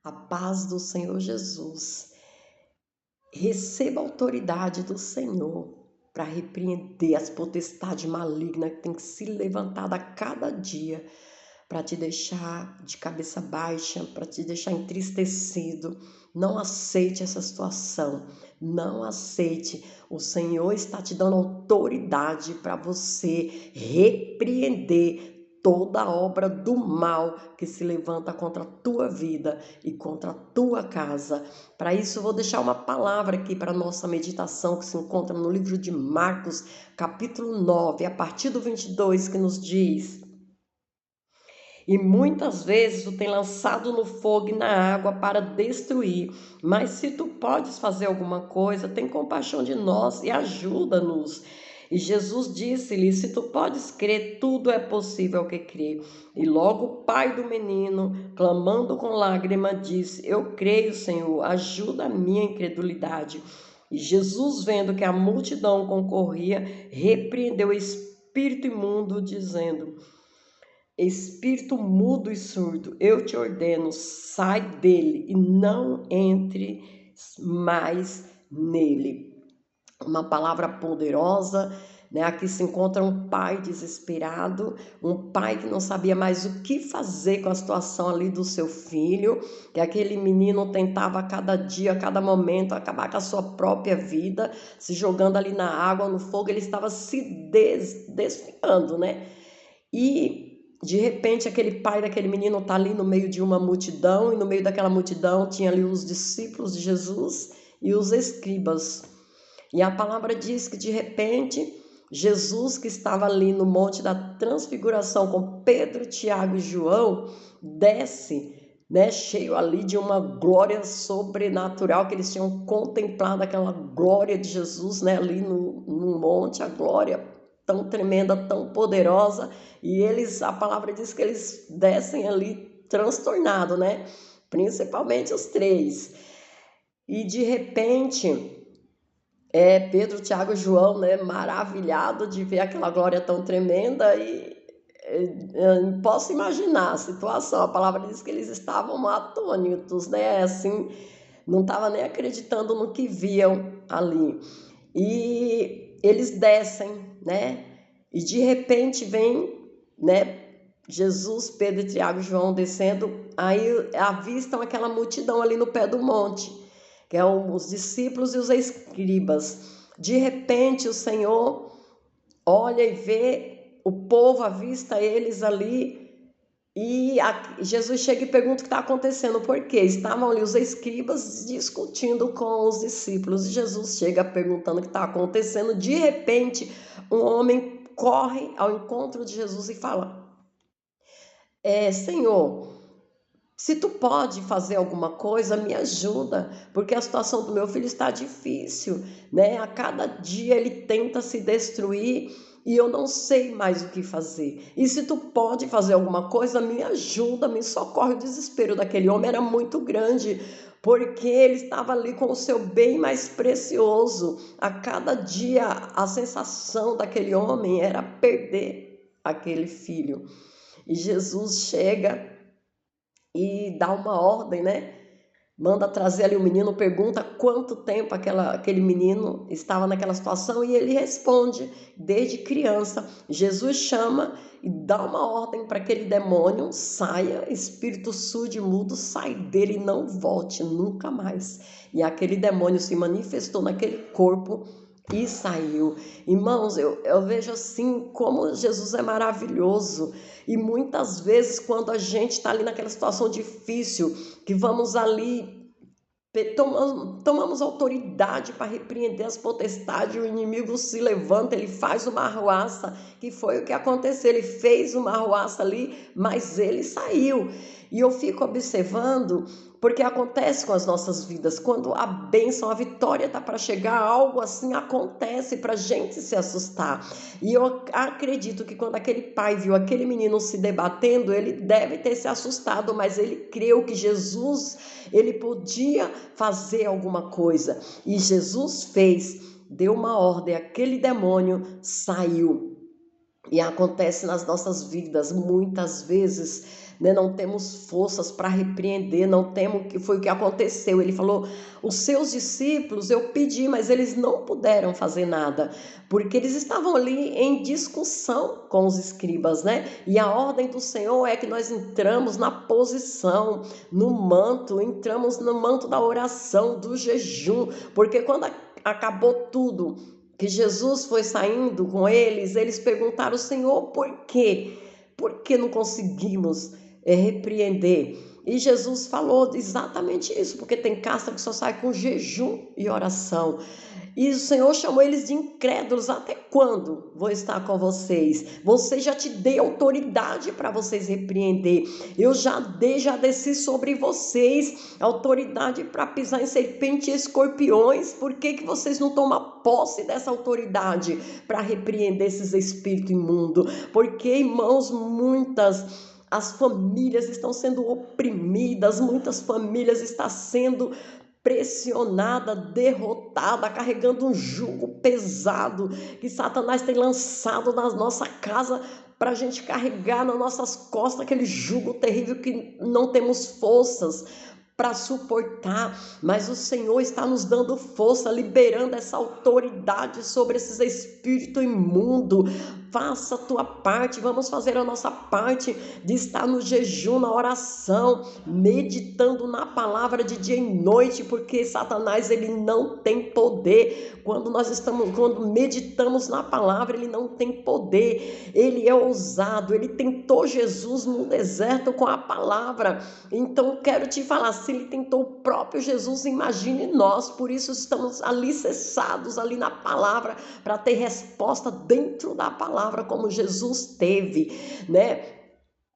A paz do Senhor Jesus. Receba a autoridade do Senhor para repreender as potestades malignas que tem que se levantar a cada dia para te deixar de cabeça baixa, para te deixar entristecido. Não aceite essa situação, não aceite. O Senhor está te dando autoridade para você repreender toda obra do mal que se levanta contra a tua vida e contra a tua casa. Para isso, eu vou deixar uma palavra aqui para a nossa meditação, que se encontra no livro de Marcos, capítulo 9, a partir do 22, que nos diz: E muitas vezes tu tem lançado no fogo e na água para destruir, mas se tu podes fazer alguma coisa, tem compaixão de nós e ajuda-nos. E Jesus disse-lhe: Se tu podes crer, tudo é possível ao que crê. E logo o pai do menino, clamando com lágrima, disse: Eu creio, Senhor, ajuda a minha incredulidade. E Jesus, vendo que a multidão concorria, repreendeu o espírito imundo, dizendo: Espírito mudo e surdo, eu te ordeno, sai dele e não entre mais nele. Uma palavra poderosa, né? Aqui se encontra um pai desesperado, um pai que não sabia mais o que fazer com a situação ali do seu filho, que aquele menino tentava a cada dia, a cada momento, acabar com a sua própria vida, se jogando ali na água, no fogo, ele estava se desfiando, né? E de repente aquele pai daquele menino está ali no meio de uma multidão, e no meio daquela multidão tinha ali os discípulos de Jesus e os escribas. E a palavra diz que de repente Jesus, que estava ali no Monte da Transfiguração com Pedro, Tiago e João, desce, né, cheio ali de uma glória sobrenatural, que eles tinham contemplado aquela glória de Jesus, né, ali no monte, a glória tão tremenda, tão poderosa, e eles, a palavra diz que eles descem ali transtornados, né, principalmente os três. E de repente Pedro, Tiago e João, né, maravilhado de ver aquela glória tão tremenda, e posso imaginar a situação. A palavra diz que eles estavam atônitos, né, assim, não estavam nem acreditando no que viam ali. E eles descem, né, e de repente vem, né, Jesus, Pedro, Tiago e João descendo, aí avistam aquela multidão ali no pé do monte, que é os discípulos e os escribas. De repente o Senhor olha e vê o povo, avista eles ali, e Jesus chega e pergunta o que está acontecendo, por quê? Estavam ali os escribas discutindo com os discípulos, e Jesus chega perguntando o que está acontecendo. De repente, um homem corre ao encontro de Jesus e fala: Senhor, se tu pode fazer alguma coisa, me ajuda, porque a situação do meu filho está difícil, né? A cada dia ele tenta se destruir e eu não sei mais o que fazer. E se tu pode fazer alguma coisa, me ajuda, me socorre. O desespero daquele homem era muito grande, porque ele estava ali com o seu bem mais precioso. A cada dia a sensação daquele homem era perder aquele filho. E Jesus chega e dá uma ordem, né? Manda trazer ali o menino, pergunta quanto tempo aquele menino estava naquela situação, e ele responde: desde criança. Jesus chama e dá uma ordem para aquele demônio: saia, espírito surdo e mudo, sai dele e não volte nunca mais. E aquele demônio se manifestou naquele corpo e saiu. Irmãos, eu vejo assim como Jesus é maravilhoso. E muitas vezes, quando a gente está ali naquela situação difícil, que vamos ali, tomamos autoridade para repreender as potestades, o inimigo se levanta, ele faz uma arruaça, que foi o que aconteceu. Ele fez uma arruaça ali, mas ele saiu. E eu fico observando, porque acontece com as nossas vidas, quando a bênção, a vitória está para chegar, algo assim acontece para a gente se assustar. E eu acredito que quando aquele pai viu aquele menino se debatendo, ele deve ter se assustado, mas ele creu que Jesus, ele podia fazer alguma coisa. E Jesus fez, deu uma ordem, aquele demônio saiu. E acontece nas nossas vidas, muitas vezes, né, não temos forças para repreender, não temos, que foi o que aconteceu. Ele falou, os seus discípulos eu pedi, mas eles não puderam fazer nada, porque eles estavam ali em discussão com os escribas, né? E a ordem do Senhor é que nós entramos na posição, no manto, entramos no manto da oração, do jejum, porque quando acabou tudo, que Jesus foi saindo com eles, eles perguntaram, Senhor, por quê? Por que não conseguimos repreender? E Jesus falou exatamente isso, porque tem casta que só sai com jejum e oração. E o Senhor chamou eles de incrédulos. Até quando vou estar com vocês? Você já te dei autoridade para vocês repreender. Eu já desci sobre vocês autoridade para pisar em serpente e escorpiões. Por que vocês não tomam posse dessa autoridade para repreender esses espíritos imundos? Porque, irmãos, as famílias estão sendo oprimidas, muitas famílias estão sendo pressionada, derrotada, carregando um jugo pesado que Satanás tem lançado na nossa casa para a gente carregar nas nossas costas aquele jugo terrível que não temos forças para suportar, mas o Senhor está nos dando força, liberando essa autoridade sobre esses espíritos imundos. Faça a tua parte, vamos fazer a nossa parte de estar no jejum, na oração, meditando na palavra de dia e noite, porque Satanás ele não tem poder. Quando meditamos na palavra, ele não tem poder. Ele é ousado, ele tentou Jesus no deserto com a palavra. Então quero te falar, se ele tentou o próprio Jesus, imagine nós. Por isso estamos alicerçados ali na palavra para ter resposta dentro da palavra, como Jesus teve, né?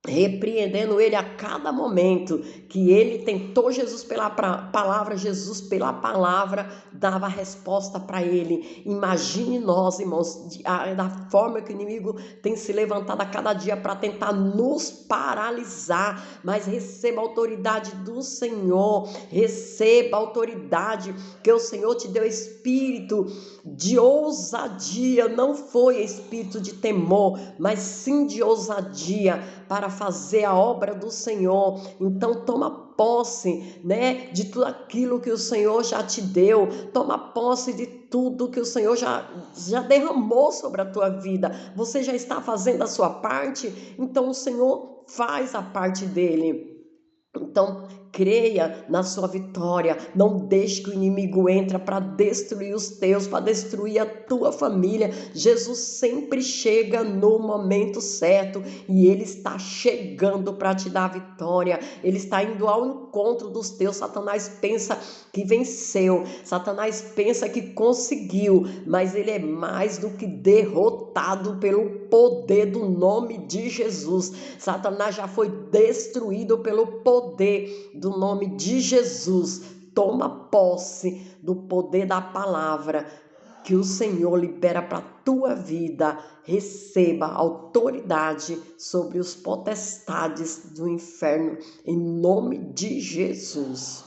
Repreendendo ele a cada momento que ele tentou Jesus pela palavra, Jesus pela palavra dava a resposta para ele. Imagine nós, irmãos, da forma que o inimigo tem se levantado a cada dia para tentar nos paralisar, mas receba a autoridade do Senhor, receba a autoridade que o Senhor te deu, espírito de ousadia, não foi espírito de temor, mas sim de ousadia para fazer a obra do Senhor. Então toma posse, né, de tudo aquilo que o Senhor já te deu, toma posse de tudo que o Senhor já derramou sobre a tua vida. Você já está fazendo a sua parte, então o Senhor faz a parte dele. Então, creia na sua vitória, não deixe que o inimigo entre para destruir os teus, para destruir a tua família. Jesus sempre chega no momento certo e ele está chegando para te dar a vitória, ele está indo ao encontro dos teus. Satanás pensa que venceu, Satanás pensa que conseguiu, mas ele é mais do que derrotado pelo poder do nome de Jesus. Satanás já foi destruído pelo poder do nome de Jesus. Toma posse do poder da palavra que o Senhor libera para a tua vida. Receba autoridade sobre os potestades do inferno, em nome de Jesus.